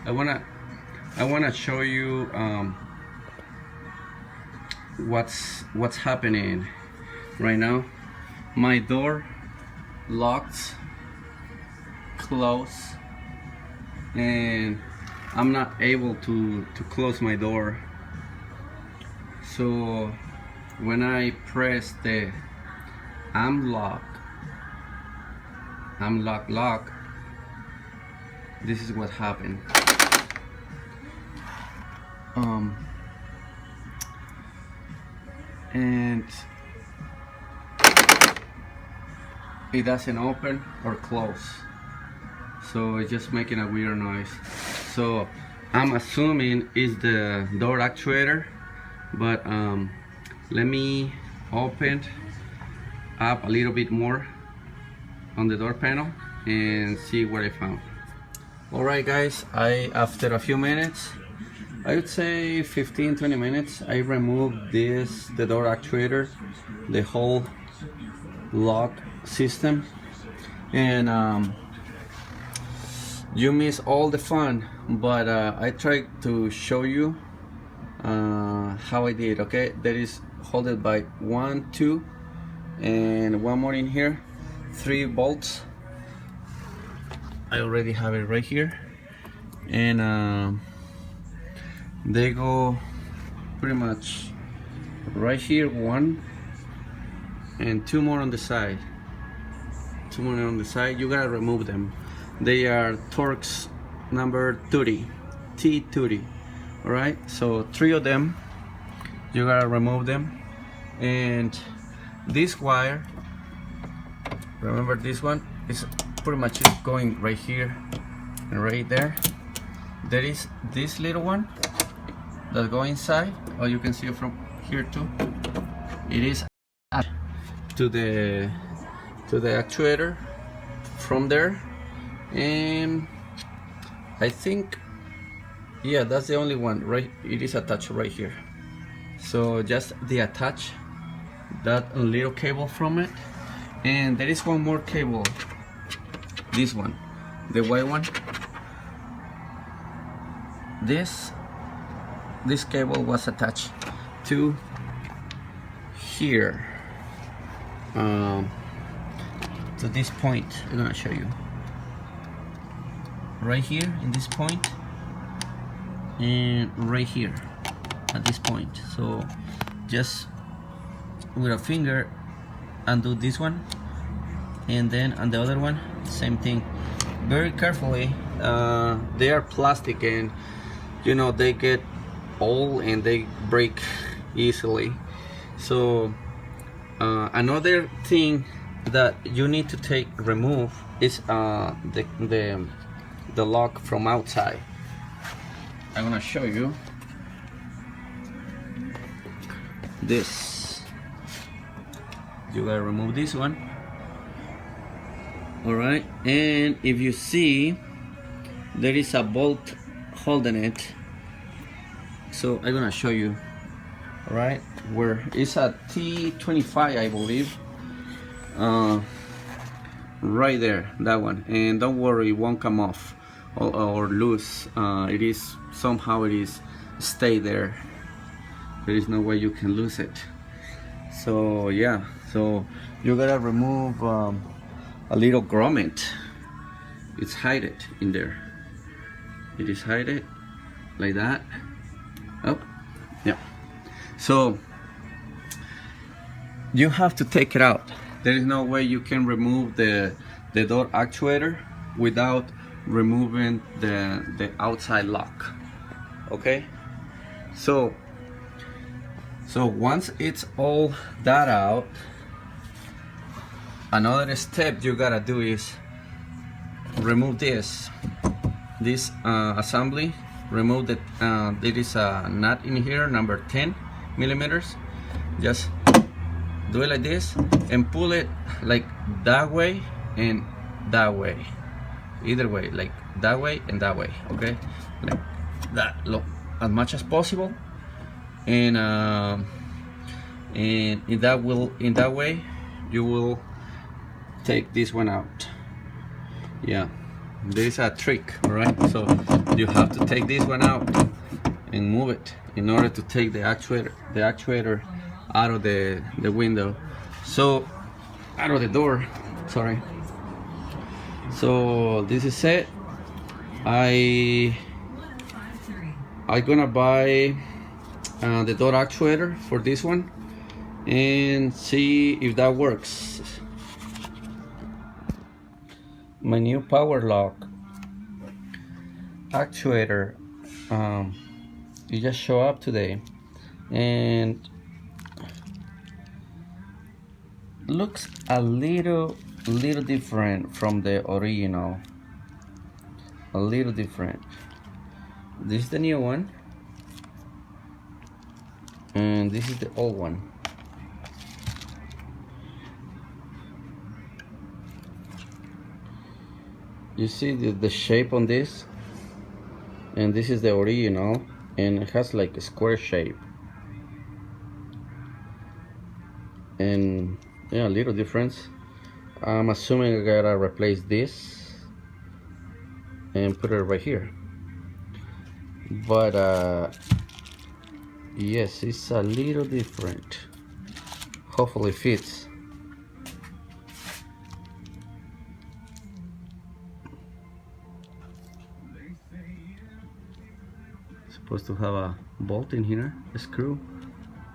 I wanna show you what's happening right now. My door locks, close, and I'm not able to close my door. So when I press the unlock, lock, this is what happened. And it doesn't open or close, so it's just making a weird noise. So I'm assuming it's the door actuator, but let me open up a little bit more on the door panel and see what I found. Alright guys, after a few minutes, I would say 15-20 minutes, I removed the door actuator, the whole lock system, and you miss all the fun, but I tried to show you how I did. Okay, that is held by 1, 2, and one more in here, 3 bolts. I already have it right here, and they go pretty much right here, 1 and 2 more on the side. 2 more on the side. You gotta remove them. They are Torx number 30, T30. All right, so 3 of them. You gotta remove them, and this wire. Remember, this one is pretty much just going right here and right there. There is this little one that go inside, or you can see it from here too. It is to the actuator from there, and I think, yeah, that's the only one, right? It is attached right here. So just attach that little cable from it, and there is one more cable, this one, the white one. This cable was attached to here, to this point. I'm gonna show you right here in this point, and right here at this point. So just with a finger undo this one, and then on the other one same thing, very carefully. They are plastic, and you know they get old and they break easily. So another thing that you need to remove is the lock from outside. I'm gonna show you this. You gotta remove this one. All right, and if you see, there is a bolt holding it. So I'm gonna show you. All right, where it's a T25, I believe. Right there, that one. And don't worry, it won't come off or loose. It is somehow stay there. There is no way you can lose it. So yeah, so you gotta remove a little grommet. It's hidden in there. It is hidden like that. Oh, yeah. So you have to take it out. There is no way you can remove the door actuator without removing the outside lock. Okay, so once it's all that out, another step you gotta do is remove this assembly. Remove the there is a nut in here, number 10 millimeters. Just do it like this and pull it like that way and that way, either way, like that way and that way. Okay, like that, look, as much as possible, and in that way you will take this one out. Yeah, there's a trick, all right? So you have to take this one out and move it in order to take the actuator out of the window. So out of the door, sorry. So this is it. I gonna buy the door actuator for this one and see if that works. My new power lock actuator, it just showed up today and looks a little different from the original. A little different. This is the new one and this is the old one. You see the shape on this, and this is the original, and it has like a square shape, and yeah, a little difference. I'm assuming I gotta replace this and put it right here, but yes, it's a little different. Hopefully it fits. Supposed to have a bolt in here, a screw,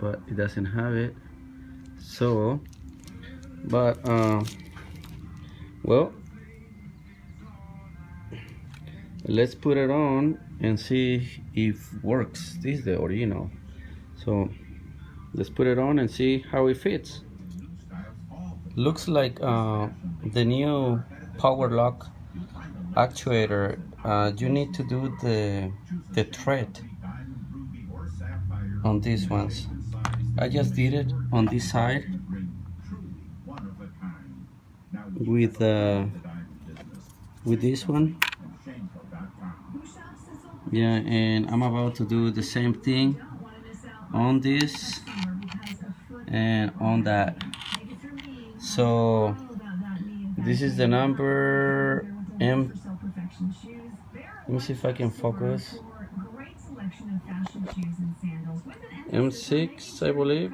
but it doesn't have it. So, but well, let's put it on and see if it works. This is the original, so let's put it on and see how it fits. Looks like the new power lock actuator, you need to do the thread on these ones. I just did it on this side with this one. Yeah, and I'm about to do the same thing on this and on that. So this is the number M. Let me see if I can focus. M6, I believe.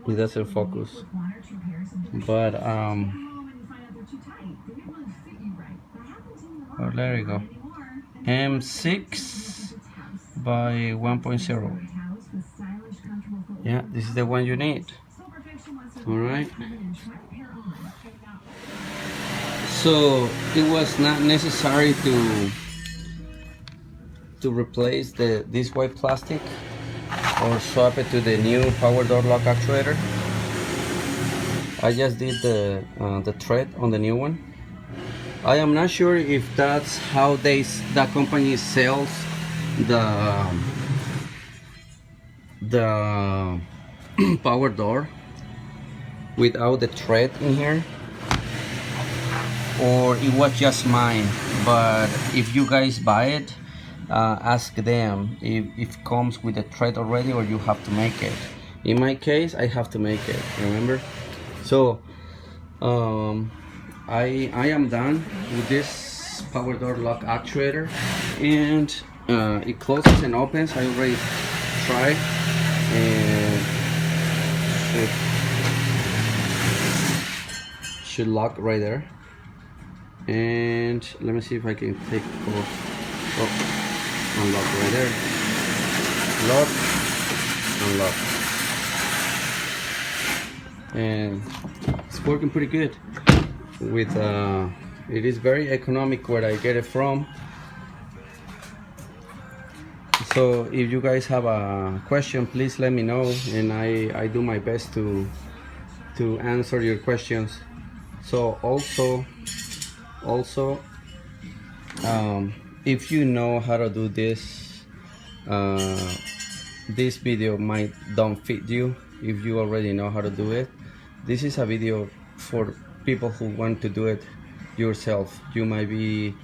It doesn't focus, but oh, there you go. M6 by 1.0. Yeah, this is the one you need. All right. So it was not necessary to replace this white plastic or swap it to the new power door lock actuator. I just did the thread on the new one. I am not sure if that's how that company sells the power door without the thread in here, or it was just mine. But if you guys buy it, ask them if it comes with a thread already or you have to make it. In my case, I have to make it, remember? So I am done with this power door lock actuator, and it closes and opens. I already tried, and should lock right there. And let me see if I can take unlock right there, lock, unlock, and it's working pretty good. With it is very economic where I get it from. So if you guys have a question, please let me know, and I do my best to answer your questions. So also if you know how to do this, this video might don't fit you if you already know how to do it. This is a video for people who want to do it yourself. You might be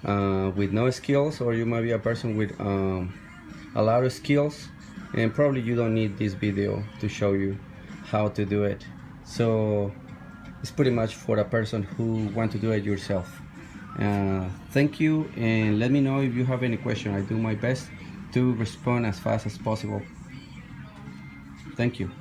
with no skills, or you might be a person with a lot of skills, and probably you don't need this video to show you how to do it. So it's pretty much for a person who want to do it yourself. Thank you, and let me know if you have any question. I do my best to respond as fast as possible. Thank you.